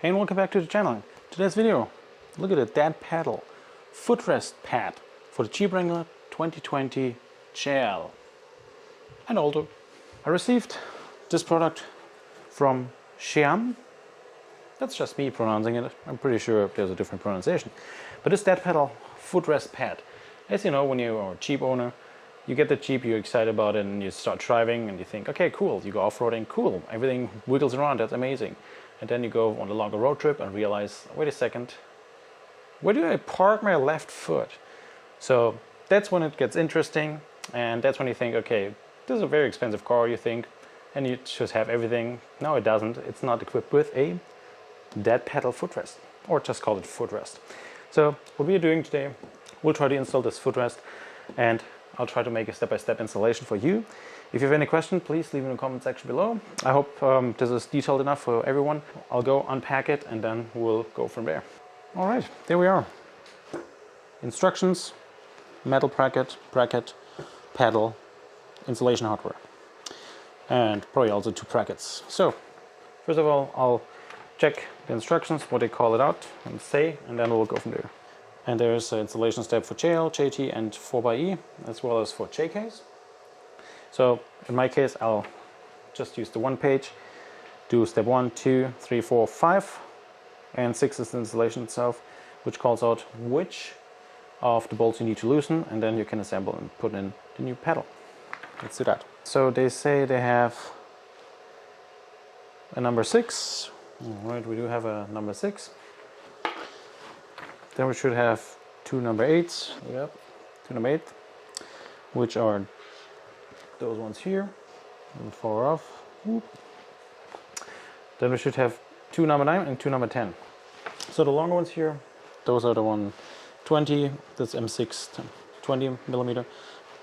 Hey and welcome back to the channel. Today's video, look at a dead pedal footrest pad for the Jeep Wrangler 2020 GL and older. I received this product from SHEAM. That's just me pronouncing it. I'm pretty sure there's a different pronunciation. But this dead pedal footrest pad. As you know, when you are a Jeep owner, you get the Jeep, you're excited about it, and you start driving and you think, okay, cool. You go off-roading, cool. Everything wiggles around, that's amazing. And then you go on a longer road trip and realize, wait a second, where do I park my left foot? So that's when it gets interesting, and that's when you think, okay, this is a very expensive car, you think, and you should have everything. No, it doesn't. It's not equipped with a dead pedal footrest, or just call it footrest. So what we are doing today, we'll try to install this footrest, and I'll try to make a step-by-step installation for you. If you have any questions, please leave in the comment section below. I hope this is detailed enough for everyone. I'll go unpack it and then we'll go from there. All right, there we are. Instructions, metal bracket, pedal, installation hardware, and probably also 2 brackets. So, first of all, I'll check the instructions, what they call it out and say, and then we'll go from there. And there's an installation step for JL, JT, and 4xe, as well as for JKs. So in my case, I'll just use the one page, do step 1, 2, 3, 4, 5, and 6 is the installation itself, which calls out which of the bolts you need to loosen, and then you can assemble and put in the new pedal. Let's do that. So they say they have a number 6. All right, we do have a number 6. Then we should have 2 number 8s. Yep, 2 number 8, which are those ones here, and 4 off. Whoop. Then we should have 2 number 9 and 2 number 10. So the longer ones here, those are the 120, that's M6 20 millimeter.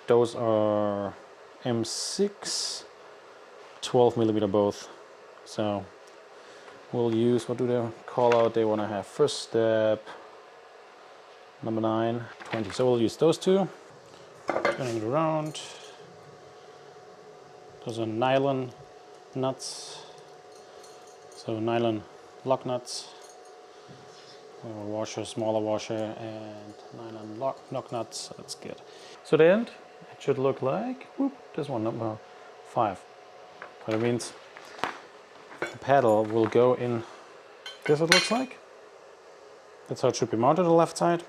Those are M6 12 millimeter both. So we'll use, what do they call out? They want to have first step, number 9, 20. So we'll use those 2. Turning it around. Those are nylon nuts, so nylon lock nuts, or washer, smaller washer, and nylon lock nuts. That's good. So the end, it should look like this one, number 5. But it means the pedal will go in this. It looks like that's how it should be mounted on the left side.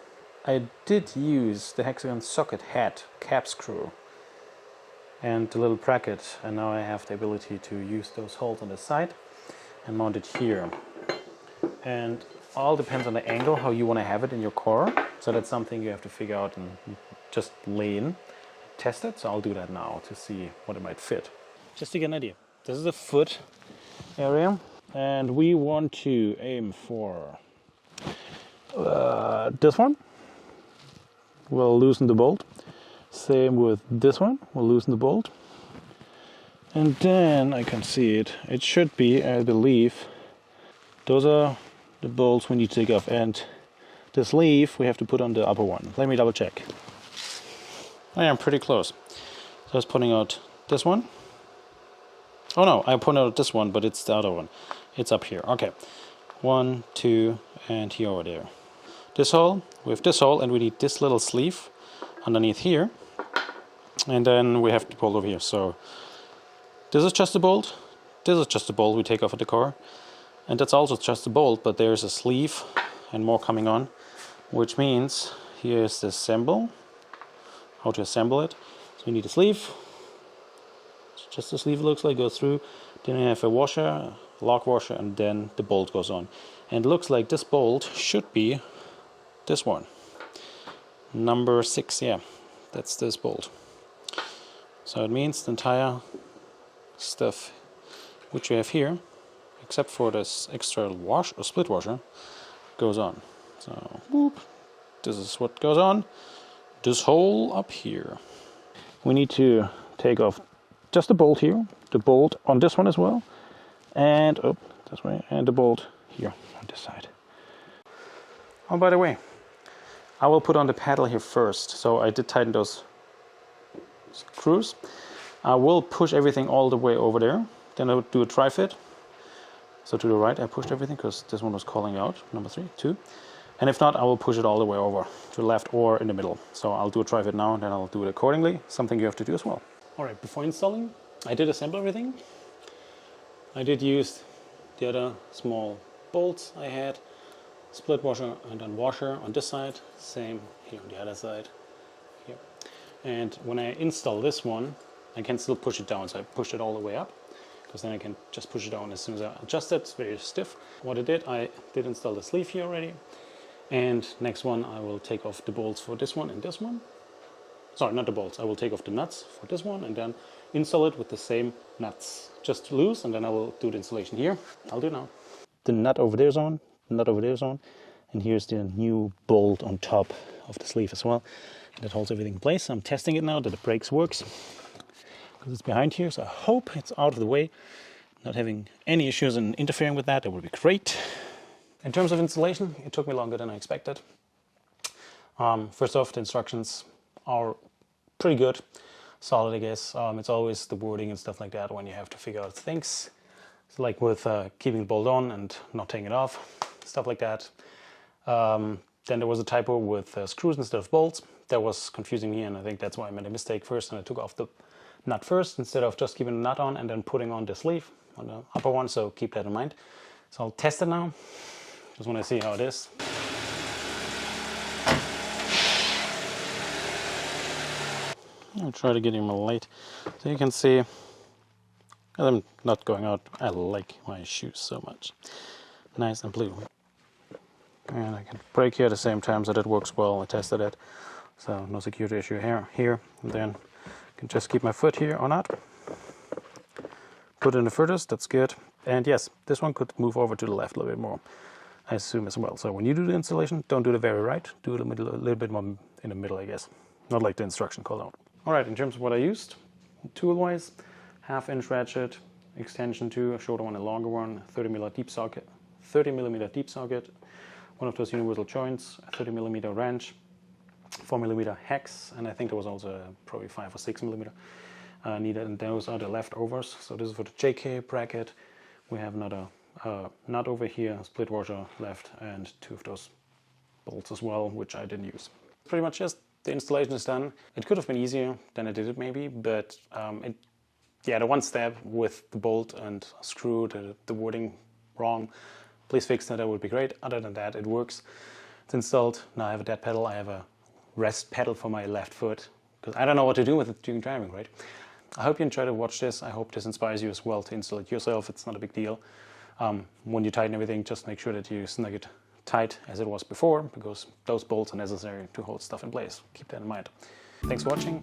I did use the hexagon socket head cap screw and the little bracket, and now I have the ability to use those holes on the side and mount it here. And all depends on the angle how you want to have it in your car, so that's something you have to figure out and just lay in, test it. So I'll do that now to see what it might fit. Just to get an idea, this is the foot area, and we want to aim for this one. We'll loosen the bolt. Same with this one, we'll loosen the bolt. And then I can see it. It should be, I believe, those are the bolts we need to take off. And the sleeve we have to put on the upper one. Let me double check. I am pretty close. So I was putting out this one. Oh no, I pointed out this one, but it's the other one. It's up here. Okay. 1, 2, and here over there. This hole, we have this hole, and we need this little sleeve underneath here, and then we have to pull over here. So this is just a bolt, this is just a bolt we take off of the car, and that's also just a bolt, but there's a sleeve and more coming on, which means here's the assemble, how to assemble it. So we need a sleeve, it's just a sleeve, it looks like, goes through, then we have a washer, lock washer, and then the bolt goes on. And it looks like this bolt should be this one. Number 6, yeah, that's this bolt. So it means the entire stuff which we have here, except for this extra wash or split washer, goes on. So whoop, this is what goes on this hole up here. We need to take off just the bolt here, the bolt on this one as well, and this way, and the bolt here on this side. Oh, by the way, I will put on the pedal here first. So I did tighten those screws. I will push everything all the way over there. Then I'll do a tri-fit. So to the right I pushed everything because this one was calling out, number 3, 2. And if not, I will push it all the way over to the left or in the middle. So I'll do a try fit now and then I'll do it accordingly, something you have to do as well. Alright, before installing, I did assemble everything. I did use the other small bolts I had, split washer and then washer on this side, same here on the other side, here. And when I install this one, I can still push it down, so I pushed it all the way up, because then I can just push it down as soon as I adjust it. It's very stiff. What I did install the sleeve here already. And next one, I will take off the bolts for this one and this one. Sorry, not the bolts. I will take off the nuts for this one and then install it with the same nuts. Just loose, and then I will do the installation here. I'll do it now. The nut over there's on, nut over there's on, and here's the new bolt on top of the sleeve as well. That holds everything in place. I'm testing it now that the brakes works, because it's behind here, so I hope it's out of the way. Not having any issues and interfering with that, it would be great. In terms of installation, it took me longer than I expected. First off, the instructions are pretty good, solid I guess. It's always the wording and stuff like that when you have to figure out things. So like with keeping the bolt on and not taking it off, stuff like that. Then there was a typo with screws instead of bolts. That was confusing me, and I think that's why I made a mistake first and I took off the nut first instead of just keeping the nut on and then putting on the sleeve on the upper one, so keep that in mind. So I'll test it now. Just want to see how it is. I'll try to get him a light. So you can see, I'm not going out. I like my shoes so much. Nice and blue. And I can brake here at the same time, so that works well. I tested it. So no security issue here. And then I can just keep my foot here or not. Put in the furthest, that's good. And yes, this one could move over to the left a little bit more, I assume as well. So when you do the installation, don't do the very right, do it a little bit more in the middle, I guess. Not like the instruction called out. All right, in terms of what I used, tool-wise, 1/2-inch ratchet, extension 2, a shorter one, a longer one, 30mm deep socket, one of those universal joints, a 30mm wrench, 4mm hex, and I think there was also probably 5 or 6mm needed, and those are the leftovers. So this is for the JK bracket. We have another nut over here, split washer left, and 2 of those bolts as well, which I didn't use. Pretty much just the installation is done. It could have been easier than I did it maybe, but the one step with the bolt and screw, the wording wrong, please fix that, that would be great. Other than that, it works. It's installed. Now I have a dead pedal. I have a rest pedal for my left foot, because I don't know what to do with it during driving, right? I hope you enjoy to watch this. I hope this inspires you as well to install it yourself. It's not a big deal. When you tighten everything, just make sure that you snug it tight as it was before, because those bolts are necessary to hold stuff in place. Keep that in mind. Thanks for watching.